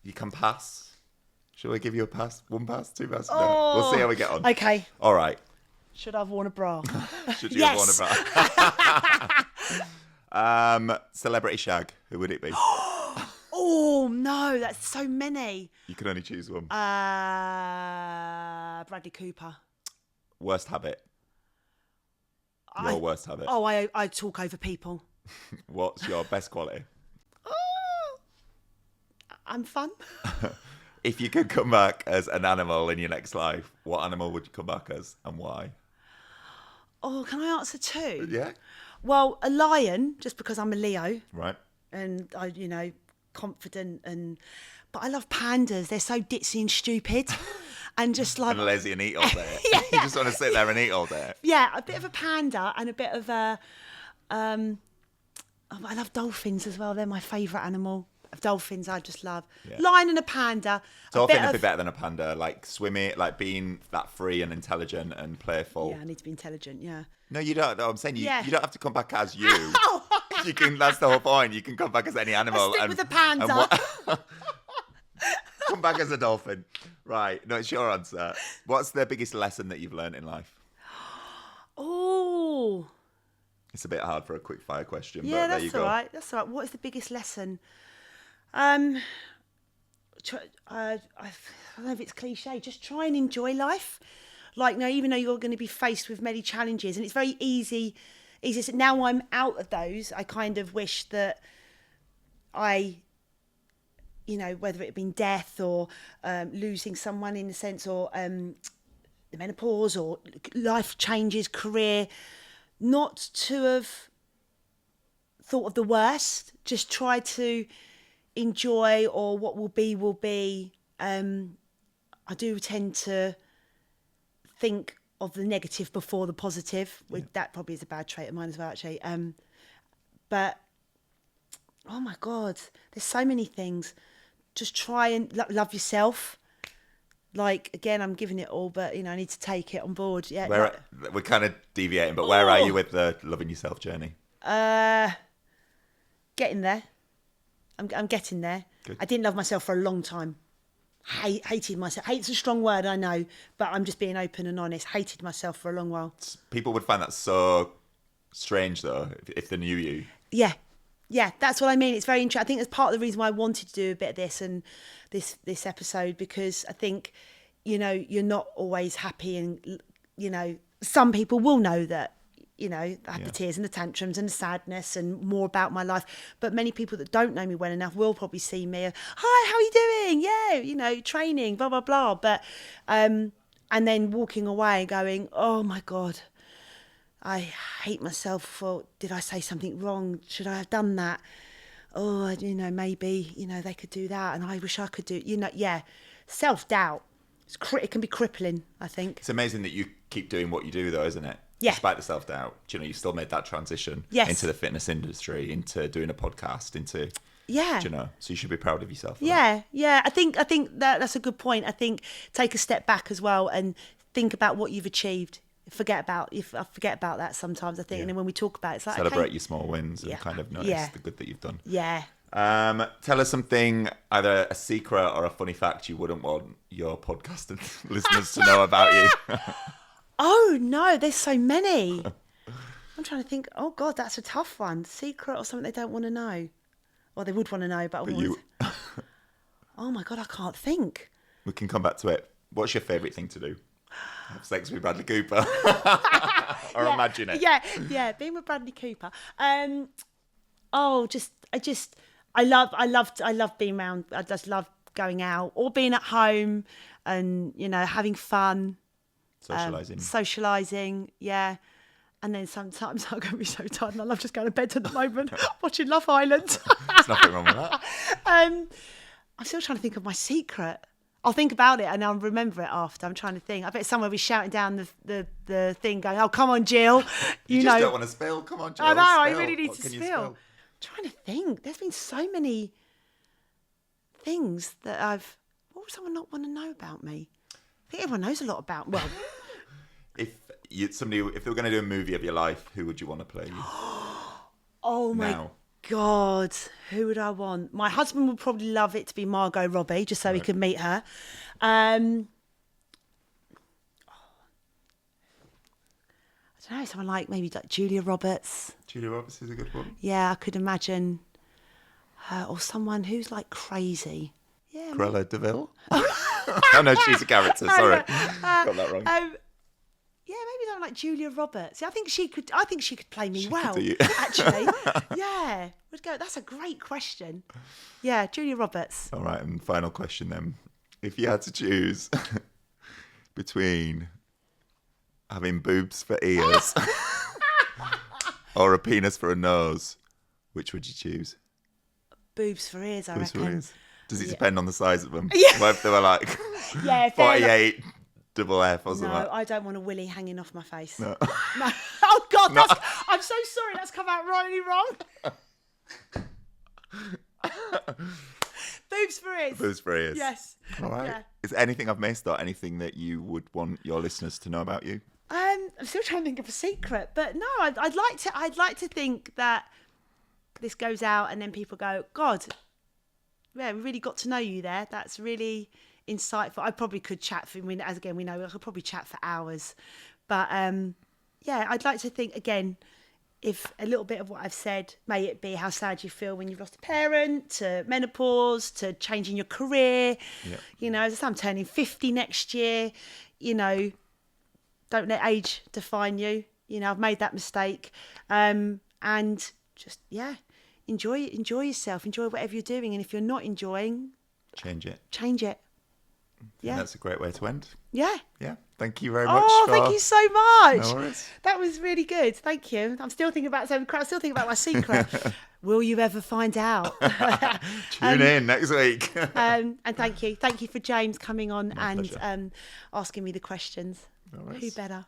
You can pass. Shall I give you a pass? 1 pass, 2 pass? No. We'll see how we get on. Okay. All right. Should I have worn a bra? Should you have worn a bra? Celebrity shag. Who would it be? Oh no, that's so many. You can only choose one. Bradley Cooper. Worst habit. Your worst habit. Oh, I talk over people. What's your best quality? I'm fun. If you could come back as an animal in your next life, what animal would you come back as and why? Oh, can I answer 2? Yeah. Well, a lion, just because I'm a Leo. Right. And I, confident but I love pandas. They're so ditzy and stupid. And just like... And lazy and eat all day. You just want to sit there and eat all day. Yeah, a bit of a panda and a bit of a... I love dolphins as well. They're my favourite animal. Dolphins, I just love. Yeah. Lion and a panda. Dolphin would be better than a panda. Like swimming, like being that free and intelligent and playful. Yeah, I need to be intelligent. Yeah. No, you don't. No, I'm saying you don't have to come back as you. You can. That's the whole point. You can come back as any animal. I'll stick with a panda. Come back as a dolphin. Right. No, it's your answer. What's the biggest lesson that you've learned in life? Oh. It's a bit hard for a quick fire question. Yeah, but there you go. That's all right. What is the biggest lesson? I don't know if it's cliche. Just try and enjoy life. Like, no, even though you're going to be faced with many challenges, and it's very easy. Now I'm out of those, I kind of wish that I, whether it had been death or losing someone in a sense, or the menopause or life changes, career, not to have thought of the worst, just try to enjoy, or what will be will be. I do tend to think of the negative before the positive. That probably is a bad trait of mine as well, actually. But oh my God, there's so many things. Just try and love yourself. Like, again, I'm giving it all, but I need to take it on board. Yeah, we're kind of deviating, but where are you with the loving yourself journey? Getting there. I'm getting there. Good. I didn't love myself for a long time. Hated myself. Hate's a strong word, I know, but I'm just being open and honest. Hated myself for a long while. People would find that so strange, though, if they knew you. Yeah, that's what I mean. It's very interesting. I think that's part of the reason why I wanted to do a bit of this and this episode, because I think, you're not always happy, and, some people will know that, I have the tears and the tantrums and the sadness and more about my life. But many people that don't know me well enough will probably see me, hi, how are you doing? Yeah, training, blah, blah, blah. But, and then walking away going, oh my God, I hate myself for, did I say something wrong? Should I have done that? Oh, maybe, they could do that, and I wish I could do, self-doubt. It can be crippling, I think. It's amazing that you keep doing what you do, though, isn't it? Yeah. Despite the self-doubt, you still made that transition into the fitness industry, into doing a podcast, into... Yeah. So you should be proud of yourself. Yeah. I think that's a good point. I think take a step back as well and think about what you've achieved. I forget about that sometimes, I think. And then when we talk about it, it's like, celebrate your small wins and kind of notice the good that you've done. Yeah. Tell us something, either a secret or a funny fact you wouldn't want your podcast listeners to know about you. Oh no, there's so many. I'm trying to think. Oh God, that's a tough one. Secret or something they don't want to know. Well, they would want to know, but oh my God, I can't think. We can come back to it. What's your favourite thing to do? Have sex with Bradley Cooper, or imagine it. Yeah, being with Bradley Cooper. I love being around. I just love going out or being at home and having fun. Socialising, yeah. And then sometimes I'm going to be so tired and I love just going to bed at the moment, watching Love Island. There's nothing wrong with that. I'm still trying to think of my secret. I'll think about it and I'll remember it after. I'm trying to think. I bet somewhere we're shouting down the thing going, oh, come on, Jill. You just don't want to spill. Come on, Jill. I know, spill. I really need to spill. I'm trying to think. There's been so many things that what would someone not want to know about me? I think everyone knows a lot about, well... If they were going to do a movie of your life, who would you want to play you? Oh my God, who would I want? My husband would probably love it to be Margot Robbie, just so he could meet her. I don't know, someone maybe like Julia Roberts. Julia Roberts is a good one. Yeah, I could imagine her, or someone who's crazy. Yeah. Cruella de Vil? Oh no, she's a character. Sorry, got that wrong. Yeah, maybe someone like Julia Roberts. I think she could play me well. Could do you. Actually, yeah. That's a great question. Yeah, Julia Roberts. All right, and final question then: if you had to choose between having boobs for ears or a penis for a nose, which would you choose? Boobs for ears, I reckon. For ears. Does it depend on the size of them? Yeah. What if they were 48? Double F or something. No, I don't want a willy hanging off my face. No. No. Oh God, I'm so sorry. That's come out really wrong. Boobs for ears. Boobs for ears. Yes. All right. Yeah. Is there anything I've missed or anything that you would want your listeners to know about you? I'm still trying to think of a secret, but no, I'd like to think that this goes out and then people go, God, yeah, we really got to know you there. That's really insightful. I probably could chat for, as again we know, I could probably chat for hours, but yeah, I'd like to think again, if a little bit of what I've said, may it be how sad you feel when you've lost a parent, to menopause, to changing your career. As I say, I'm turning 50 next year. Don't let age define you. You know, I've made that mistake. And just, enjoy yourself. Enjoy whatever you're doing. And if you're not enjoying, change it. Change it. Yeah. That's a great way to end. Yeah. Yeah. Thank you very much. Thank you so much. No worries. That was really good. Thank you. I'm still thinking about my secret. Will you ever find out? Tune in next week. And thank you for James coming on My and pleasure. asking me the questions. No worries. Who better?